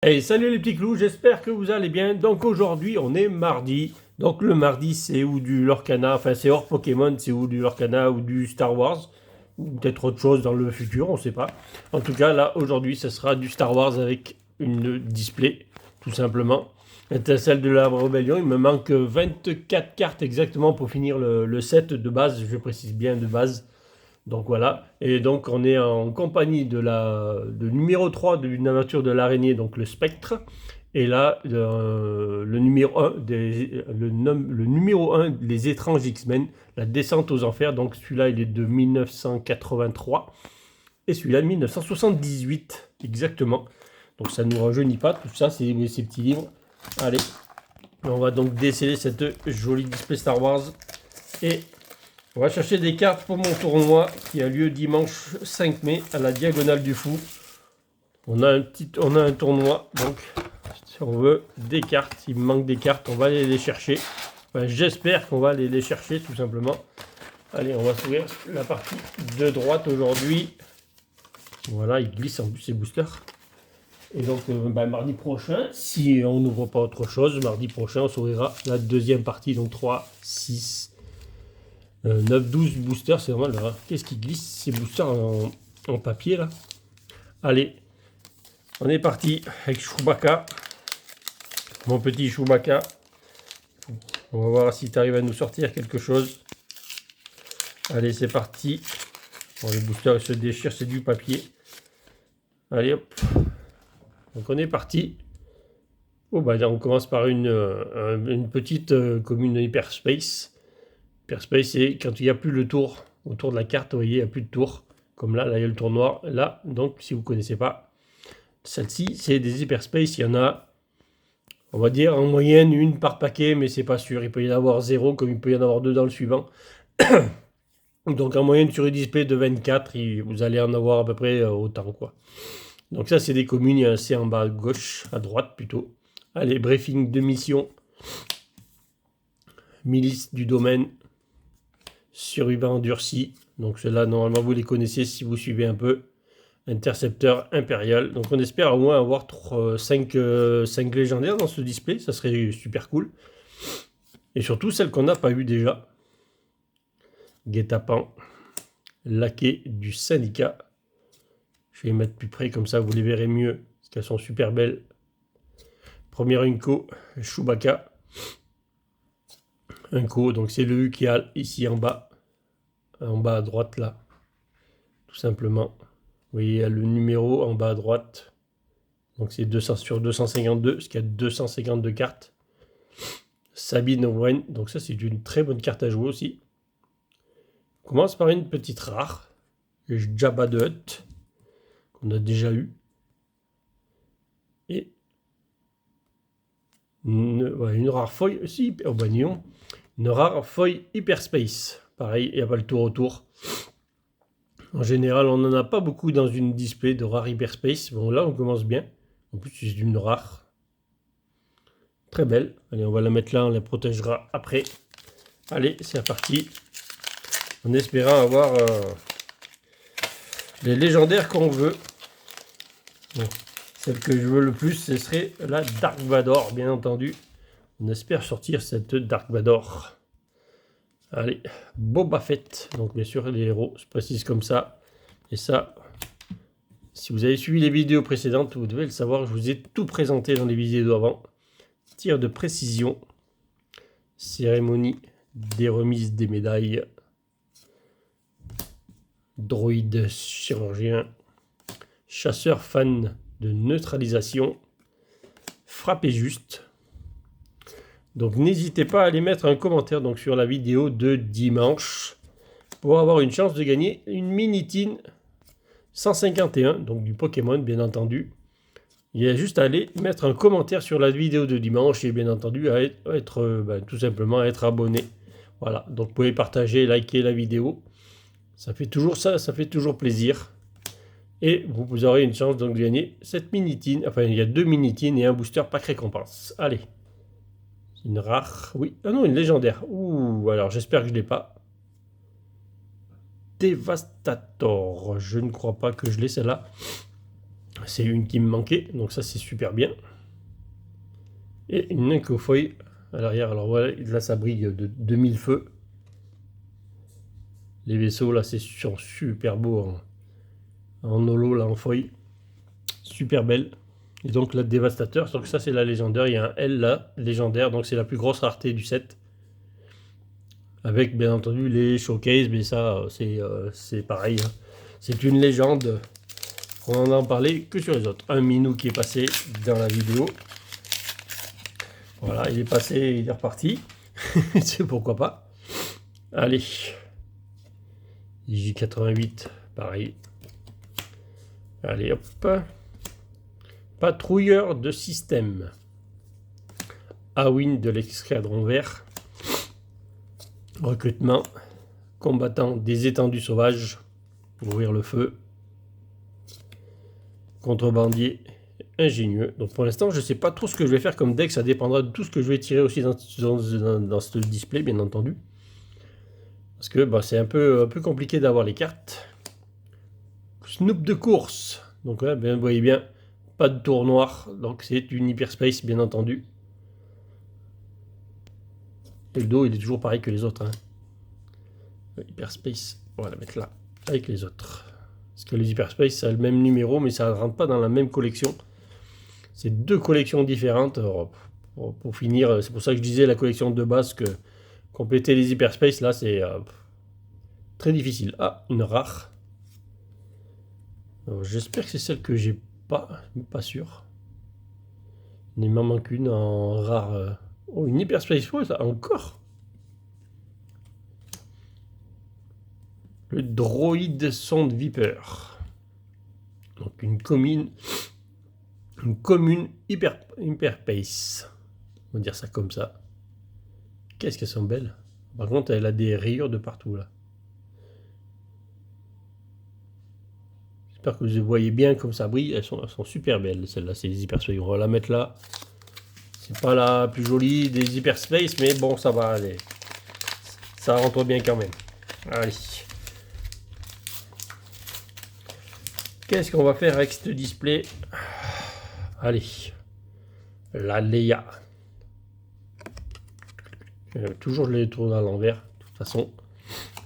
Hey, salut les petits clous, j'espère que vous allez bien. Donc aujourd'hui on est mardi. Donc le mardi c'est ou du Lorcana, enfin c'est hors Pokémon, c'est ou du Lorcana ou du Star Wars. Ou peut-être autre chose dans le futur, on sait pas. En tout cas là aujourd'hui ce sera du Star Wars avec une display, tout simplement. Étincelle de la rébellion, il me manque 24 cartes exactement pour finir le set de base, je précise bien de base. Donc voilà, et donc on est en compagnie de numéro 3 d'une aventure de l'araignée, donc le spectre. Et là, le numéro 1, le numéro 1, les étranges X-Men, la descente aux enfers. Donc celui-là, il est de 1983. Et celui-là, 1978, exactement. Donc ça ne nous rajeunit pas, tout ça, c'est ces petits livres. Allez, on va donc déceler cette jolie display Star Wars. Et on va chercher des cartes pour mon tournoi qui a lieu dimanche 5 mai à la Diagonale du Fou. On a un tournoi, donc si on veut des cartes, il me manque des cartes, on va aller les chercher. Enfin, j'espère qu'on va aller les chercher tout simplement. Allez, on va s'ouvrir la partie de droite aujourd'hui. Voilà, il glisse en plus ces boosters. Et donc mardi prochain, si on n'ouvre pas autre chose, mardi prochain on s'ouvrira la deuxième partie, donc 3, 6, 9, 12 boosters, c'est normal là. Qu'est-ce qui glisse ces boosters en papier là? Allez, on est parti avec Chewbacca. Mon petit Chewbacca. On va voir si tu arrives à nous sortir quelque chose. Allez, c'est parti. Bon, les boosters se déchirent, c'est du papier. Allez hop. Donc on est parti. Oh bah on commence par une petite commune hyperspace. Hyperspace, c'est quand il n'y a plus le tour autour de la carte, vous voyez, il n'y a plus de tour. Comme là, il y a le tour noir. Là, donc, si vous ne connaissez pas, celle-ci, c'est des hyperspace. Il y en a, on va dire, en moyenne, une par paquet, mais c'est pas sûr. Il peut y en avoir 0, comme il peut y en avoir 2 dans le suivant. Donc, en moyenne, sur une display de 24, vous allez en avoir à peu près autant, quoi. Donc, ça, c'est des communes. Il y a un C en bas à gauche, à droite plutôt. Allez, briefing de mission. Milice du domaine. Survivant endurci. Donc ceux-là, normalement, vous les connaissez si vous suivez un peu. Intercepteur impérial. Donc on espère au moins avoir 5 légendaires dans ce display. Ça serait super cool. Et surtout celles qu'on n'a pas eues déjà. Guet-apens. Laquais du syndicat. Je vais les mettre plus près, comme ça vous les verrez mieux. Parce qu'elles sont super belles. Première Unco. Chewbacca. Unco, donc c'est le U qui a ici en bas à droite là. Tout simplement. Vous voyez, il y a le numéro en bas à droite. Donc c'est 200 sur 252, parce qu'il y a 252 cartes. Sabine Wren, donc ça c'est une très bonne carte à jouer aussi. On commence par une petite rare. Jabba the Hutt, qu'on a déjà eu. Et une rare foil aussi. Oh bah non. Une rare foil Hyperspace. Pareil, il n'y a pas le tour autour. En général, on n'en a pas beaucoup dans une display de rare Hyperspace. Bon, là, on commence bien. En plus, c'est une rare. Très belle. Allez, on va la mettre là, on la protégera après. Allez, c'est parti. En espérant avoir les légendaires qu'on veut. Bon, celle que je veux le plus, ce serait la Dark Vador, bien entendu. On espère sortir cette Dark Vador. Allez, Boba Fett. Donc bien sûr, les héros se précisent comme ça. Et ça, si vous avez suivi les vidéos précédentes, vous devez le savoir, je vous ai tout présenté dans les vidéos avant. Tir de précision. Cérémonie des remises des médailles. Droïde chirurgien. Chasseur fan de neutralisation. Frappez juste. Donc n'hésitez pas à aller mettre un commentaire donc, sur la vidéo de dimanche pour avoir une chance de gagner une Mini-Tin 151, donc du Pokémon bien entendu. Il y a juste à aller mettre un commentaire sur la vidéo de dimanche et bien entendu à être tout simplement à être abonné. Voilà, donc vous pouvez partager, liker la vidéo. Ça fait toujours ça, ça fait toujours plaisir. Et vous aurez une chance donc de gagner cette Mini-Tin. Enfin, il y a 2 Mini-Tin et un booster pack récompense. Allez. Une rare. Oui. Ah non, une légendaire. Ouh, alors j'espère que je ne l'ai pas. Dévastator. Je ne crois pas que je l'ai celle-là. C'est une qui me manquait, donc ça c'est super bien. Et une Incofoil à l'arrière. Alors voilà, là ça brille de 2000 feux. Les vaisseaux là sont super beaux en holo, là en foil. Super belle. Et donc la dévastateur, donc ça c'est la légendaire. Il y a un L là, légendaire, donc c'est la plus grosse rareté du set. Avec bien entendu les showcases, mais ça c'est pareil. Hein. C'est une légende. On n'en a parlé que sur les autres. Un Minou qui est passé dans la vidéo. Voilà, il est passé, il est reparti. C'est pourquoi pas. Allez. J88, pareil. Allez, hop. Patrouilleur de système. Awin de l'escadron vert. Recrutement. Combattant des étendues sauvages. Ouvrir le feu. Contrebandier. Ingénieux. Donc pour l'instant, je ne sais pas trop ce que je vais faire comme deck. Ça dépendra de tout ce que je vais tirer aussi dans ce display, bien entendu. Parce que bah, c'est un peu compliqué d'avoir les cartes. Snoop de course. Donc là, vous voyez bien, pas de tour noir. Donc c'est une hyperspace, bien entendu. Et le dos, il est toujours pareil que les autres. Hein. Hyperspace, on va la mettre là, avec les autres. Parce que les hyperspace, ça a le même numéro, mais ça ne rentre pas dans la même collection. C'est deux collections différentes. Alors, pour finir, c'est pour ça que je disais la collection de base, que compléter les hyperspace, là, c'est très difficile. Ah, une rare. J'espère que c'est celle que j'ai pas sûr. Il m'en manque une en rare. Oh, une hyperspace, ouais, ça encore. Le droïde sonde Viper. Donc une commune hyperspace. On va dire ça comme ça. Qu'est-ce qu'elles sont belles. Par contre, elle a des rayures de partout là. J'espère que vous voyez bien comme ça brille. Elles sont super belles, celles-là, c'est les hyperspace. On va la mettre là. C'est pas la plus jolie des hyperspace, mais bon, ça va aller. Ça rentre bien quand même. Allez. Qu'est-ce qu'on va faire avec ce display? Allez. La Leia. Toujours je les tourne à l'envers. De toute façon,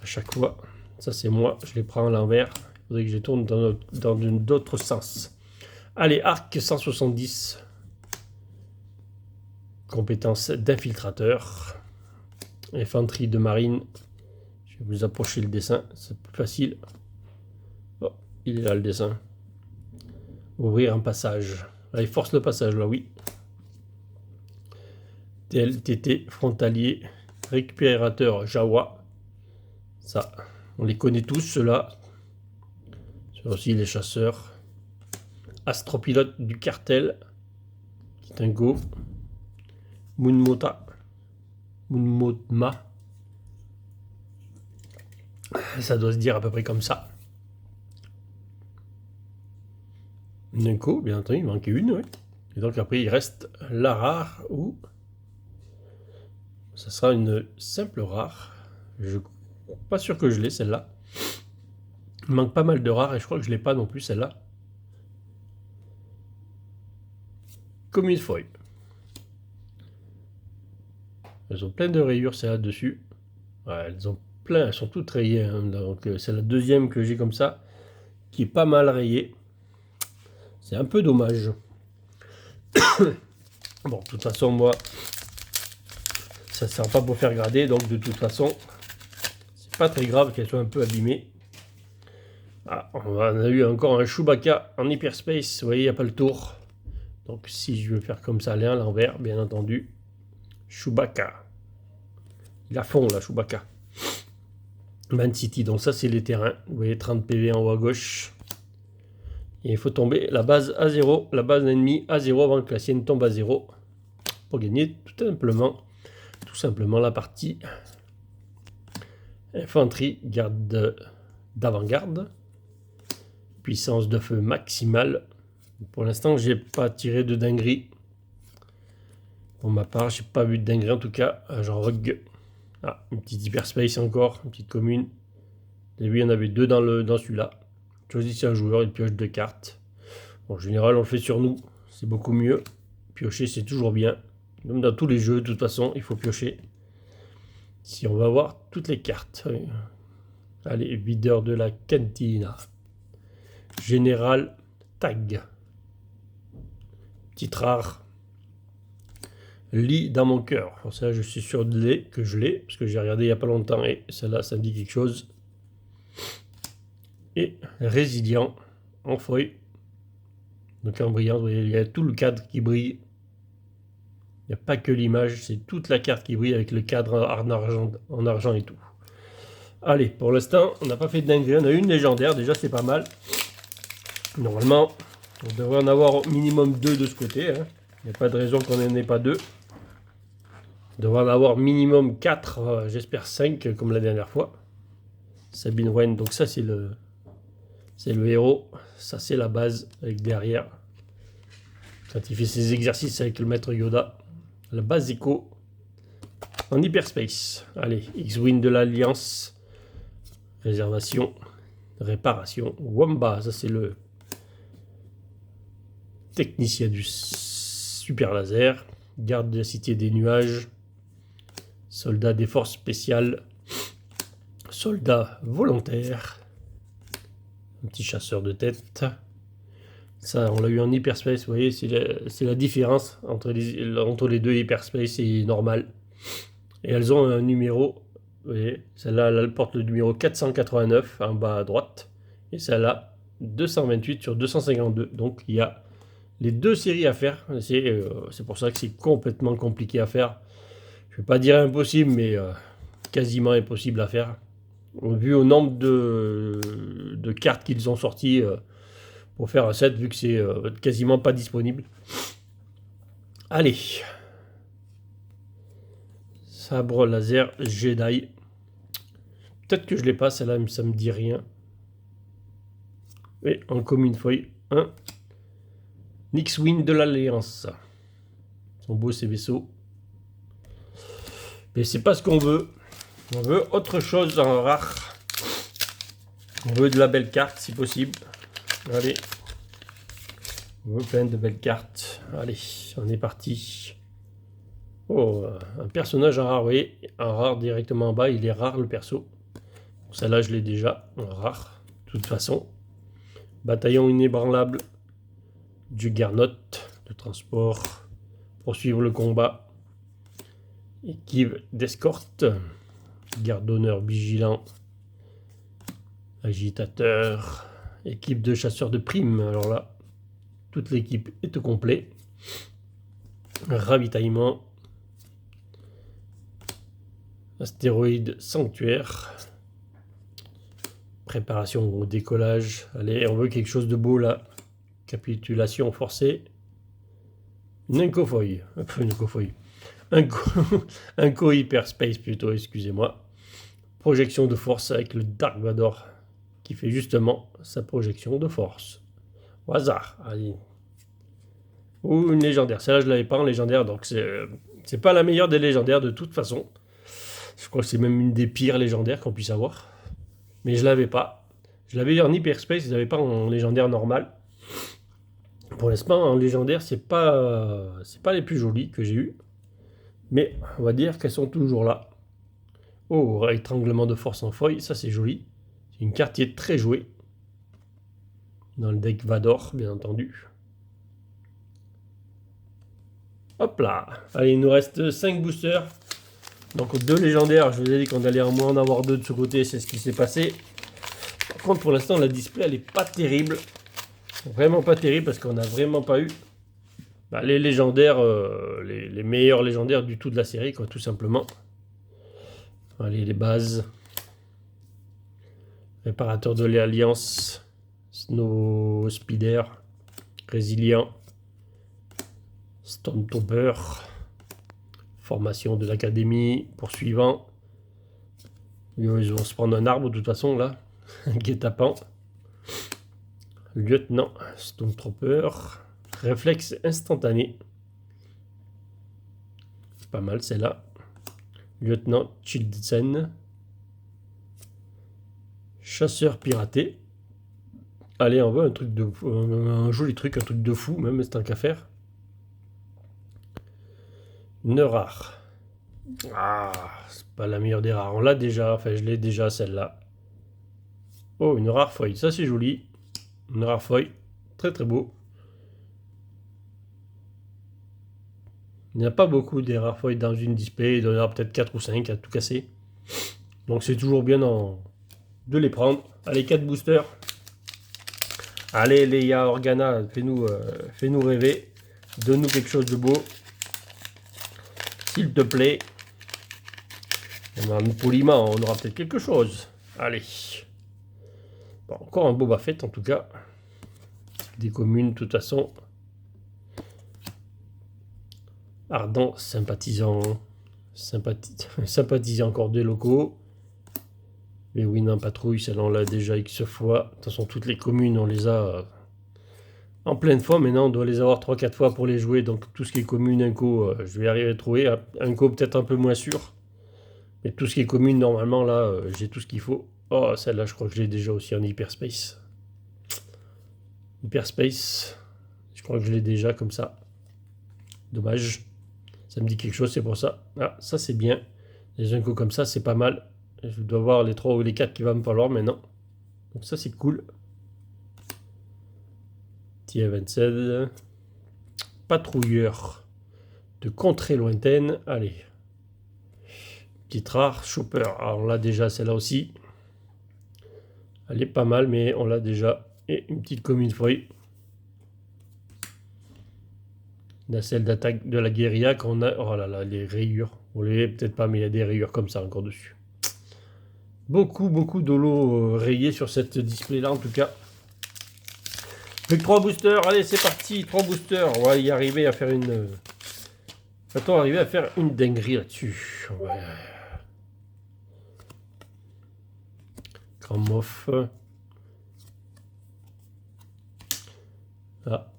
à chaque fois. Ça c'est moi, je les prends à l'envers. Il faudrait que je les tourne dans d'autres sens. Allez, arc 170. Compétence d'infiltrateur. Infanterie de marine. Je vais vous approcher le dessin, c'est plus facile. Oh, il est là le dessin. Ouvrir un passage. Là, il force le passage, là, oui. TLTT, frontalier, récupérateur Jawa. Ça, on les connaît tous, ceux-là. C'est aussi les chasseurs. Astropilote du cartel. C'est un go. Moonmotma. Ça doit se dire à peu près comme ça. D'un coup, bien entendu, il manquait une, oui. Et donc après, il reste la rare ou ça sera une simple rare. Je suis pas sûr que je l'ai celle-là. Il manque pas mal de rares et je crois que je l'ai pas non plus celle-là. Comme une feuille. Elles ont plein de rayures celles-là dessus. Ouais, elles ont plein, elles sont toutes rayées. Hein, donc c'est la deuxième que j'ai comme ça, qui est pas mal rayée. C'est un peu dommage. Bon, de toute façon, moi, ça ne sert pas pour faire grader, donc de toute façon, c'est pas très grave qu'elle soit un peu abîmée. Ah, on a eu encore un Chewbacca en hyperspace, vous voyez, il n'y a pas le tour. Donc si je veux faire comme ça, aller à l'envers, bien entendu, Chewbacca. Il a fond là, Chewbacca. Man City, donc ça c'est les terrains. Vous voyez, 30 PV en haut à gauche. Et il faut tomber la base à 0, la base ennemie à 0 avant que la sienne tombe à 0. Pour gagner tout simplement la partie. Infanterie, garde d'avant-garde. Puissance de feu maximale. Pour l'instant, j'ai pas tiré de dinguerie. Pour ma part, j'ai pas vu de dinguerie en tout cas. Genre Rogue. Ah, une petite hyperspace encore, une petite commune. Vous avez vu, il y en avait deux dans celui-là. Choisissez un joueur, il pioche 2 cartes. En général, on le fait sur nous. C'est beaucoup mieux. Piocher, c'est toujours bien. Comme dans tous les jeux, de toute façon, il faut piocher. Si on va voir toutes les cartes. Allez, videur de la cantina. Général Tag. Titre rare. Lit dans mon cœur. Ça, je suis sûr que je l'ai, parce que j'ai regardé il n'y a pas longtemps et celle-là, ça me dit quelque chose. Et résilient en feuille. Donc en brillant, vous voyez, il y a tout le cadre qui brille. Il n'y a pas que l'image, c'est toute la carte qui brille avec le cadre en argent et tout. Allez, pour l'instant, on n'a pas fait de dinguerie. On a une légendaire, déjà c'est pas mal. Normalement, on devrait en avoir au minimum 2 de ce côté. Hein. Il n'y a pas de raison qu'on n'en ait pas 2. On devrait en avoir minimum 4, j'espère 5 comme la dernière fois. Sabine Wren, donc ça c'est le héros. Ça c'est la base avec derrière. Quand il fait ses exercices avec le maître Yoda. La base Echo en hyperspace. Allez, X-Wing de l'Alliance. Réservation. Réparation. Wamba, ça c'est le technicien du super laser. Garde de la cité des nuages. Soldat des forces spéciales. Soldat volontaire. Un petit chasseur de tête. Ça, on l'a eu en hyperspace, vous voyez, c'est la différence entre les deux hyperspace et normal. Et elles ont un numéro, vous voyez, celle-là, elle porte le numéro 489 en bas à droite. Et celle-là, 228 sur 252. Donc il y a les deux séries à faire. C'est pour ça que c'est complètement compliqué à faire. Je ne vais pas dire impossible, mais quasiment impossible à faire. Vu au nombre de cartes qu'ils ont sorties pour faire un set, vu que c'est quasiment pas disponible. Allez. Sabre laser Jedi. Peut-être que je l'ai pas, celle-là, ça me dit rien. Et en commune feuille 1. X-Wing de l'Alliance. Sont beaux ces vaisseaux. Mais c'est pas ce qu'on veut. On veut autre chose en rare. On veut de la belle carte si possible. Allez. On veut plein de belles cartes. Allez, on est parti. Oh, un personnage en rare, vous voyez, en rare directement en bas, il est rare le perso. Celle-là, je l'ai déjà en rare, de toute façon. Bataillon inébranlable. Juggernaut de transport. Poursuivre le combat. Équipe d'escorte. Garde d'honneur vigilant. Agitateur. Équipe de chasseurs de primes. Alors là, toute l'équipe est au complet. Ravitaillement. Astéroïde sanctuaire. Préparation au décollage. Allez, on veut quelque chose de beau là. Capitulation forcée. Un co-hyperspace plutôt, excusez-moi. Projection de force avec le Dark Vador qui fait justement sa projection de force. Au hasard. Allez. Ou une légendaire. Celle-là, je ne l'avais pas en légendaire, donc c'est pas la meilleure des légendaires de toute façon. Je crois que c'est même une des pires légendaires qu'on puisse avoir. Mais je l'avais pas. Je l'avais en hyperspace, je l'avais pas en légendaire normal. Pour l'instant, en légendaire, c'est pas les plus jolies que j'ai eues. Mais on va dire qu'elles sont toujours là. Oh, étranglement de force en feuille, ça c'est joli. C'est une carte qui est très jouée. Dans le deck Vador, bien entendu. Hop là. Allez, il nous reste 5 boosters. Donc 2 légendaires, je vous ai dit qu'on allait au moins en avoir 2 de ce côté, c'est ce qui s'est passé. Par contre, pour l'instant, la display, elle est pas terrible. Vraiment pas terrible parce qu'on n'a vraiment pas eu les légendaires, les meilleurs légendaires du tout de la série, quoi, tout simplement. Allez, les bases. Réparateur de l'Alliance. Snow Speeder. Résilient. Stormtrooper. Formation de l'académie. Poursuivant. Ils vont se prendre un arbre de toute façon là. Guet-apens. Lieutenant Stormtrooper. Réflexe instantané. C'est pas mal celle-là. Lieutenant Childsen. Chasseur piraté. Allez, on veut un truc de un joli truc, un truc de fou, même, c'est tant qu'à faire. Une rare. Ah, c'est pas la meilleure des rares. On l'a déjà, enfin, je l'ai déjà, celle-là. Oh, une rare feuille, ça c'est joli. Une rare feuille, très très beau. Il n'y a pas beaucoup des rares feuilles dans une display, il doit y en avoir peut-être 4 ou 5 à tout casser. Donc c'est toujours bien de les prendre. Allez, 4 boosters. Allez, Leia Organa, fais-nous rêver. Donne-nous quelque chose de beau. S'il te plaît. Poliment, on aura peut-être quelque chose. Allez. Bon, encore un Boba Fett en tout cas. Des communes, de toute façon. Ardent, sympathisant. Sympathisant encore des locaux. Mais oui, non, patrouille, celle-là on l'a déjà X fois. De toute façon, toutes les communes, on les a en pleine fois. Maintenant, on doit les avoir 3-4 fois pour les jouer. Donc, tout ce qui est commune, Inco, je vais arriver à trouver. Inco, peut-être un peu moins sûr. Mais tout ce qui est commune, normalement, là, j'ai tout ce qu'il faut. Oh, celle-là, je crois que je l'ai déjà aussi en Hyperspace. Hyperspace, je crois que je l'ai déjà comme ça. Dommage. Ça me dit quelque chose, c'est pour ça. Ah, ça, c'est bien. Les Inco comme ça, c'est pas mal. Je dois voir les 3 ou les 4 qu'il va me falloir maintenant. Donc ça, c'est cool. T27. Patrouilleur de contrée lointaine. Allez. Petite rare. Chopper. Alors on l'a déjà, celle-là aussi. Elle est pas mal, mais on l'a déjà. Et une petite commune feuille. Nacelle d'attaque de la guérilla qu'on a. Oh là là, les rayures. Vous ne voyez peut-être pas, mais il y a des rayures comme ça encore dessus. Beaucoup d'holo rayés sur cette display là en tout cas. Plus que 3 boosters, allez c'est parti, 3 boosters, on va y arriver à faire une... Va-t-on arriver à faire une dinguerie là-dessus? Ouais. Grand mof. Ah.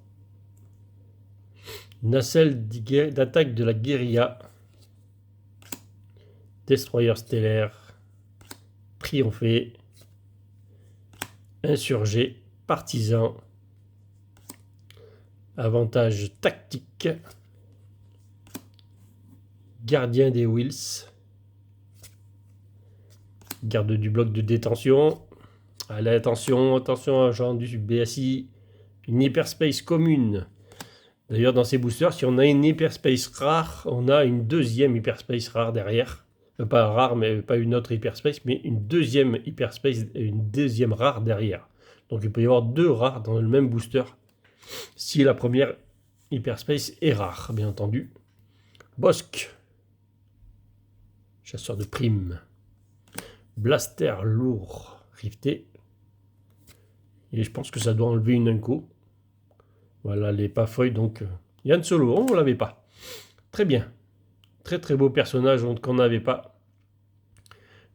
Nacelle d'attaque de la guérilla. Destroyer stellaire. Triompher. Insurgé. Partisan. Avantage tactique. Gardien des Wills. Garde du bloc de détention. Allez, attention, agent du BSI. Une hyperspace commune. D'ailleurs, dans ces boosters, si on a une hyperspace rare, on a une deuxième hyperspace rare derrière. Pas rare, mais pas une autre hyperspace, mais une deuxième hyperspace et une deuxième rare derrière. Donc il peut y avoir 2 rares dans le même booster. Si la première hyperspace est rare, bien entendu. Bosque. Chasseur de primes. Blaster lourd. Rifté. Et je pense que ça doit enlever une Inco. Voilà les pas feuilles. Donc Yann Solo, on ne l'avait pas. Très bien. Très très beau personnage qu'on n'avait pas.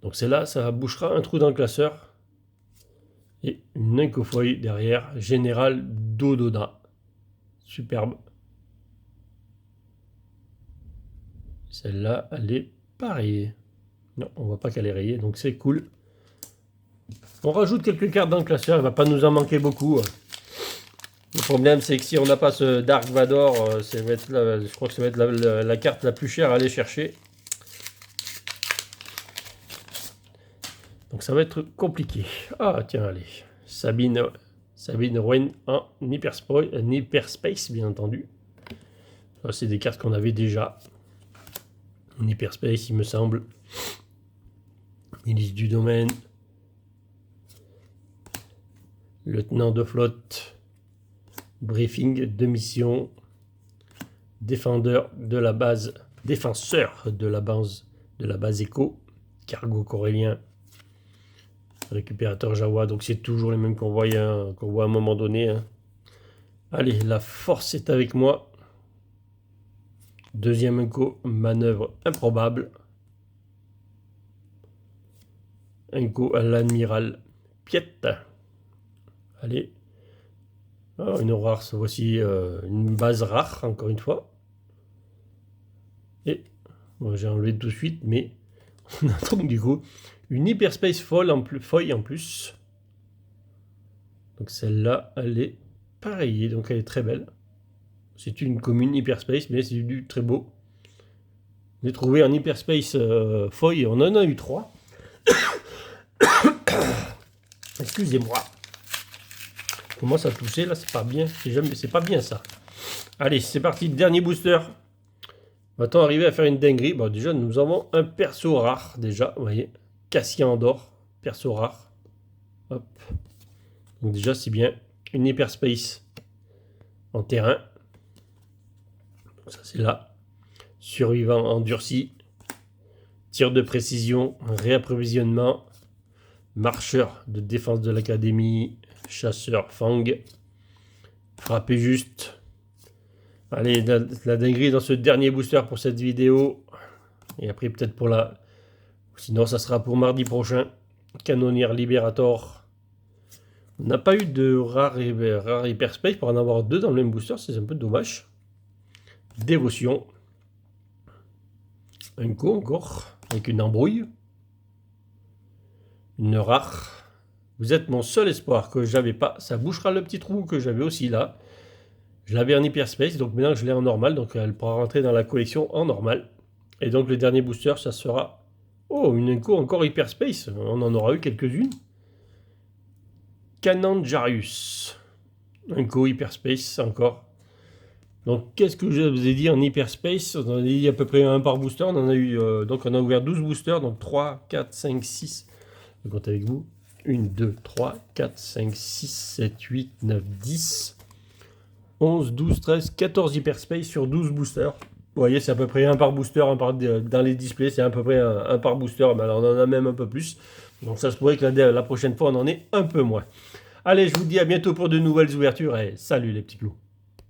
Donc c'est là, ça bouchera un trou dans le classeur. Et une Inco-feuille derrière. Général Dododa. Superbe. Celle-là, elle est pas rayée. Non, on voit pas qu'elle est rayée, donc c'est cool. On rajoute quelques cartes dans le classeur, il va pas nous en manquer beaucoup. Le problème, c'est que si on n'a pas ce Dark Vador, je crois que ça va être la carte la plus chère à aller chercher. Donc ça va être compliqué. Ah tiens, allez. Sabine Wren en Hyperspace, bien entendu. C'est des cartes qu'on avait déjà. En Hyperspace, il me semble. Milice du domaine. Lieutenant de flotte. Briefing de mission. Défenseur de la base Echo. Cargo corélien. Récupérateur Jawa. Donc c'est toujours les mêmes qu'on voit à un moment donné. Hein. Allez, la force est avec moi. Deuxième Inco, manœuvre improbable. Inco à l'amiral Piette. Allez. Oh, une rare, voici une base rare, encore une fois. Et bon, j'ai enlevé tout de suite, mais on a donc du coup une hyperspace feuille en plus. Donc celle-là, elle est pareille, donc elle est très belle. C'est une commune Hyperspace, mais c'est du très beau. J'ai trouvé un Hyperspace feuille, on en a eu 3. Excusez-moi. Commence à tousser là, c'est pas bien. C'est pas bien ça. Allez, c'est parti, dernier booster. Va-t-on arriver à faire une dinguerie? Bon, déjà, nous avons un perso rare, déjà, vous voyez. Cassien en or, perso rare. Hop. Donc déjà, c'est bien. Une Hyperspace en terrain. Donc ça, c'est là. Survivant endurci. Tir de précision, réapprovisionnement. Marcheur de défense de l'académie. Chasseur Fang. Frapper juste. Allez, la dinguerie dans ce dernier booster pour cette vidéo. Et après, peut-être pour la... Sinon, ça sera pour mardi prochain. Canonnière Liberator. On n'a pas eu de rare Hyperspace pour en avoir 2 dans le même booster. C'est un peu dommage. Dévotion. Un coup encore. Avec une embrouille. Une rare. Vous êtes mon seul espoir que j'avais pas. Ça bouchera le petit trou que j'avais aussi là. Je l'avais en Hyperspace, donc maintenant je l'ai en normal, donc elle pourra rentrer dans la collection en normal. Et donc le dernier booster, ça sera... Oh, une Enco encore Hyperspace, on en aura eu quelques-unes. Canonjarius. Enco Hyperspace encore. Donc qu'est-ce que je vous ai dit en Hyperspace? On en a dit à peu près un par booster, on en a eu... donc on a ouvert 12 boosters, donc 3, 4, 5, 6. Je compte avec vous. 1, 2, 3, 4, 5, 6, 7, 8, 9, 10... 11, 12, 13, 14 Hyperspace sur 12 boosters. Vous voyez, c'est à peu près un par booster, dans les displays, c'est à peu près un par booster, mais alors on en a même un peu plus. Donc ça se pourrait que la prochaine fois, on en ait un peu moins. Allez, je vous dis à bientôt pour de nouvelles ouvertures et salut les petits clous.